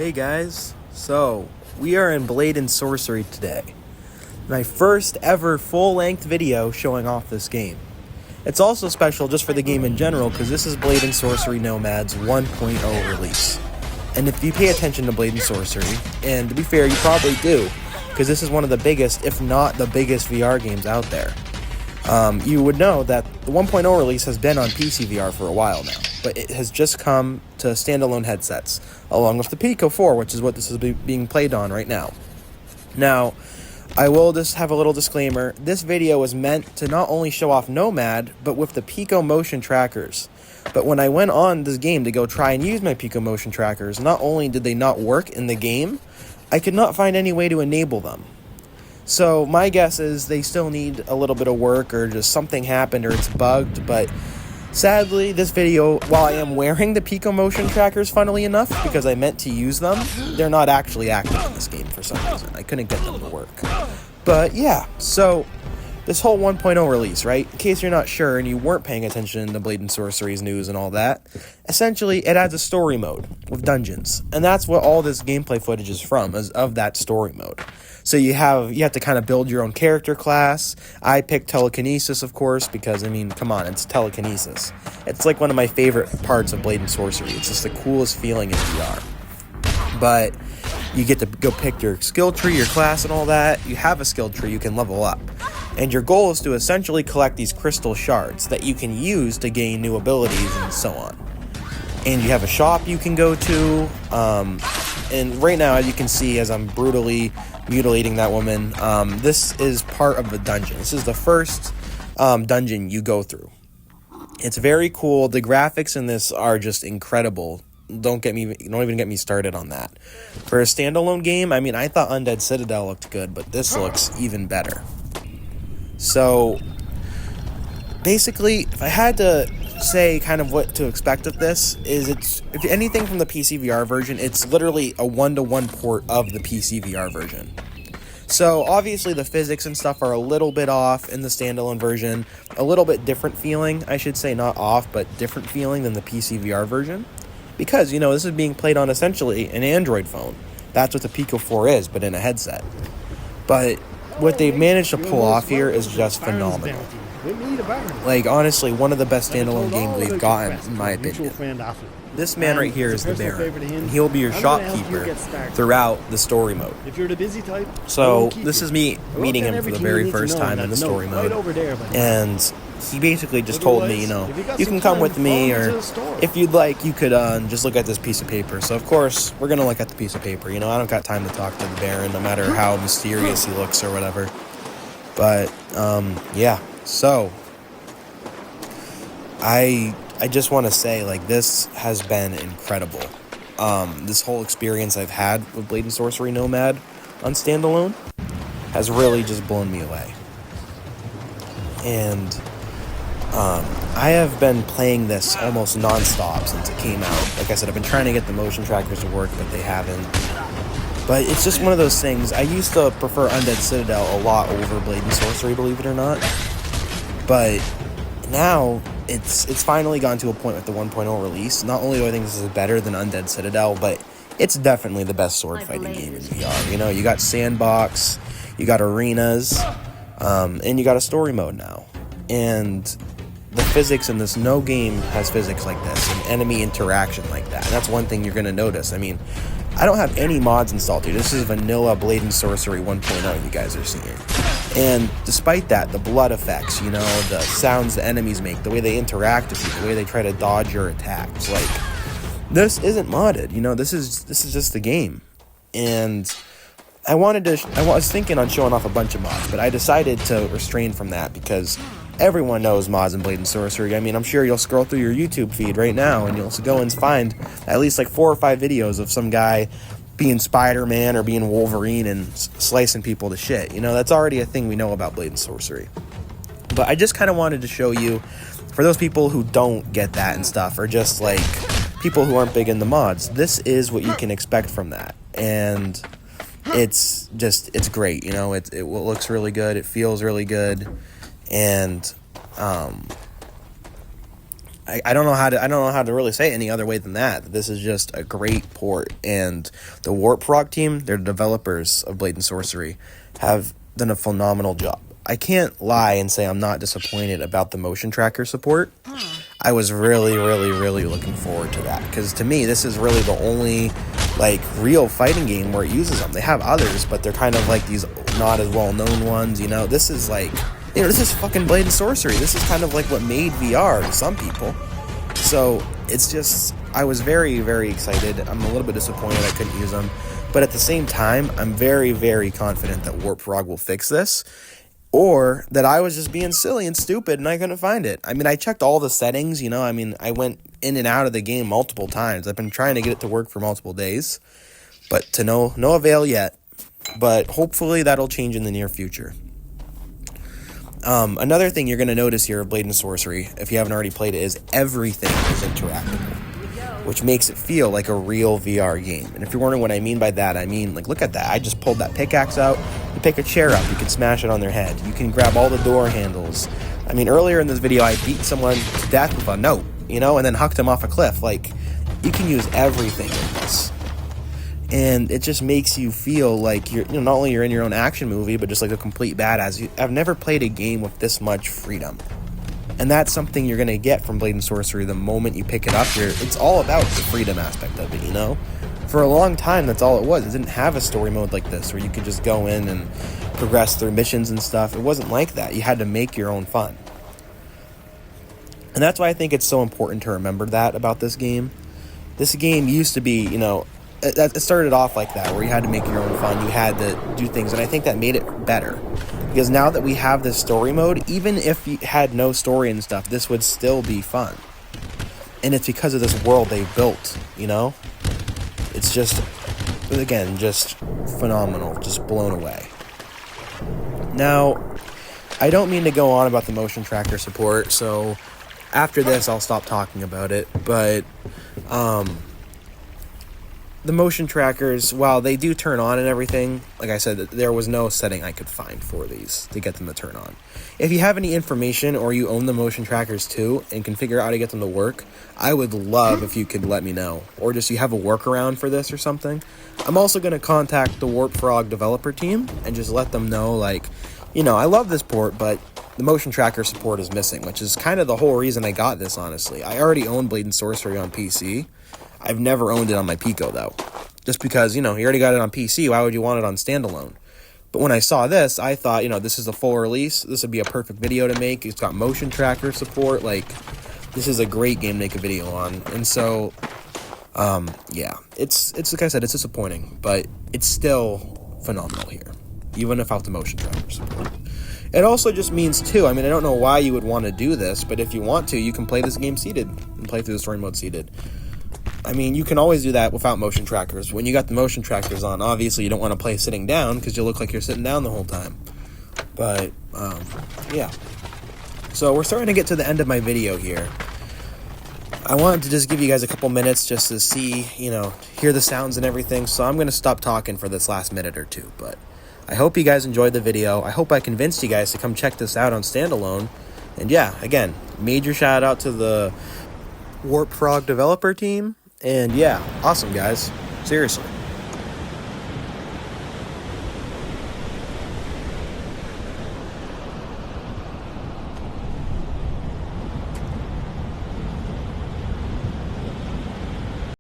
Hey guys, so we are in Blade Sorcery today. My first ever full-length video showing off this game. It's also special just for the game in general because this is Blade Sorcery Nomad's 1.0 release. And if you pay attention to Blade Sorcery, and to be fair, you probably do, because this is one of the biggest, if not the biggest VR games out there. You would know that the 1.0 release has been on PC VR for a while now, but it has just come to standalone headsets, along with the Pico 4, which is what this is being played on right now. Now, I will just have a little disclaimer. This video was meant to not only show off Nomad, but with the Pico motion trackers. But when I went on this game to go try and use my Pico motion trackers, not only did they not work in the game, I could not find any way to enable them. So my guess is they still need a little bit of work, or just something happened, or it's bugged. But sadly, this video, while I am wearing the Pico motion trackers, funnily enough, because I meant to use them, they're not actually active in this game for some reason. I couldn't get them to work. But yeah, so this whole 1.0 release, right? In case you're not sure and you weren't paying attention to Blade and Sorcery's news and all that, essentially it adds a story mode with dungeons. And that's what all this gameplay footage is from, is of that story mode. So you have to kind of build your own character class. I picked telekinesis, of course, because, I mean, come on, it's telekinesis. It's like one of my favorite parts of Blade and Sorcery. It's just the coolest feeling in VR. But you get to go pick your skill tree, your class, and all that. You have a skill tree, you can level up. And your goal is to essentially collect these crystal shards that you can use to gain new abilities and so on. And you have a shop you can go to. And right now, as you can see, as I'm brutally mutilating that woman, this is part of the dungeon. This is the first dungeon you go through. It's very cool. The graphics in this are just incredible. Don't even get me started on that. For a standalone game, I mean, I thought Undead Citadel looked good, but this looks even better. So, basically, if I had to say kind of what to expect of this, is if anything from the PC VR version, it's literally a one-to-one port of the PC VR version. So, obviously, the physics and stuff are a little bit off in the standalone version. A little bit different feeling, I should say, not off, but different feeling than the PC VR version. Because, this is being played on essentially an Android phone. That's what the Pico 4 is, but in a headset. But what they've managed to pull off here is just phenomenal. Like, honestly, one of the best standalone games we've gotten, in my opinion. This man right here is the Baron, and he'll be your shopkeeper throughout the story mode. So, this is me meeting him for the very first time in the story mode, and he basically just told me, you can come with me, or if you'd like, you could just look at this piece of paper. So, of course, we're going to look at the piece of paper. I don't got time to talk to the Baron, no matter how mysterious he looks or whatever. But, yeah. So, I just want to say, this has been incredible. This whole experience I've had with Blade and Sorcery Nomad on standalone has really just blown me away. And I have been playing this almost non-stop since it came out. Like I said, I've been trying to get the motion trackers to work, but they haven't. But it's just one of those things. I used to prefer Undead Citadel a lot over Blade and Sorcery, believe it or not. But now it's finally gotten to a point with the 1.0 release. Not only do I think this is better than Undead Citadel, but it's definitely the best sword fighting game in VR. You got sandbox, you got arenas, and you got a story mode now. And the physics in this, no game has physics like this, and enemy interaction like that. And that's one thing you're going to notice. I mean, I don't have any mods installed here. This is vanilla Blade and Sorcery 1.0 you guys are seeing. And despite that, the blood effects, the sounds the enemies make, the way they interact with you, the way they try to dodge your attacks, this isn't modded. This is just the game. And I was thinking on showing off a bunch of mods, but I decided to refrain from that because everyone knows mods in Blade and Sorcery. I mean, I'm sure you'll scroll through your YouTube feed right now and you'll go and find at least 4 or 5 videos of some guy being Spider-Man or being Wolverine and slicing people to shit. That's already a thing we know about Blade and Sorcery. But I just kind of wanted to show you, for those people who don't get that and stuff, or just people who aren't big in the mods, this is what you can expect from that. And it's great. It looks really good, it feels really good, and I don't know how to really say it any other way than that. This is just a great port, and the Warp Frog team, they're the developers of Blade and Sorcery, have done a phenomenal job. I can't lie and say I'm not disappointed about the motion tracker support. I was really, really, really looking forward to that, because to me, this is really the only like real fighting game where it uses them. They have others, but they're kind of like these not as well known ones. You know, this is like, you know, this is fucking Blade and Sorcery. This is kind of like what made VR to some people. So it's just, I was very, very excited. I'm a little bit disappointed I couldn't use them, but at the same time, I'm very, very confident that Warp Frog will fix this. Or that I was just being silly and stupid and I couldn't find it. I mean, I checked all the settings, you know. I mean, I went in and out of the game multiple times. I've been trying to get it to work for multiple days, but to no avail yet. But hopefully that'll change in the near future. Another thing you're going to notice here of Blade and Sorcery, if you haven't already played it, is everything is interactive, which makes it feel like a real VR game. And if you're wondering what I mean by that, I mean, like, look at that. I just pulled that pickaxe out. You pick a chair up, you can smash it on their head. You can grab all the door handles. I mean, earlier in this video, I beat someone to death with a note, you know, and then hucked him off a cliff. Like, you can use everything in this. And it just makes you feel like you're, you know, not only you're in your own action movie, but just like a complete badass. I've never played a game with this much freedom. And that's something you're going to get from Blade and Sorcery the moment you pick it up. It's all about the freedom aspect of it, you know? For a long time, that's all it was. It didn't have a story mode like this where you could just go in and progress through missions and stuff. It wasn't like that. You had to make your own fun. And that's why I think it's so important to remember that about this game. This game used to be, you know, it started off like that, where you had to make your own fun. You had to do things, and I think that made it better. Because now that we have this story mode, even if you had no story and stuff, this would still be fun. And it's because of this world they built, you know? It's just, again, just phenomenal, just blown away. Now, I don't mean to go on about the motion tracker support, so after this I'll stop talking about it, but the motion trackers, while they do turn on and everything, like I said, there was no setting I could find for these to get them to turn on. If you have any information or you own the motion trackers too and can figure out how to get them to work, I would love if you could let me know. Or just you have a workaround for this or something. I'm also going to contact the Warp Frog developer team and just let them know, like, you know, I love this port, but the motion tracker support is missing, which is kind of the whole reason I got this, honestly. I already own Blade and Sorcery on PC. I've never owned it on my Pico, though. Just because, you know, you already got it on PC, why would you want it on standalone? But when I saw this, I thought, you know, this is a full release. This would be a perfect video to make. It's got motion tracker support. Like, this is a great game to make a video on. And so, yeah. It's like I said, it's disappointing. But it's still phenomenal here. Even without the motion tracker support. It also just means, too, I mean, I don't know why you would want to do this, but if you want to, you can play this game seated. And play through the story mode seated. I mean, you can always do that without motion trackers. When you got the motion trackers on, obviously you don't want to play sitting down because you look like you're sitting down the whole time. But, yeah. So we're starting to get to the end of my video here. I wanted to just give you guys a couple minutes just to see, you know, hear the sounds and everything. So I'm going to stop talking for this last minute or two. But I hope you guys enjoyed the video. I hope I convinced you guys to come check this out on standalone. And yeah, again, major shout out to the Warp Frog developer team. And yeah, awesome, guys. Seriously.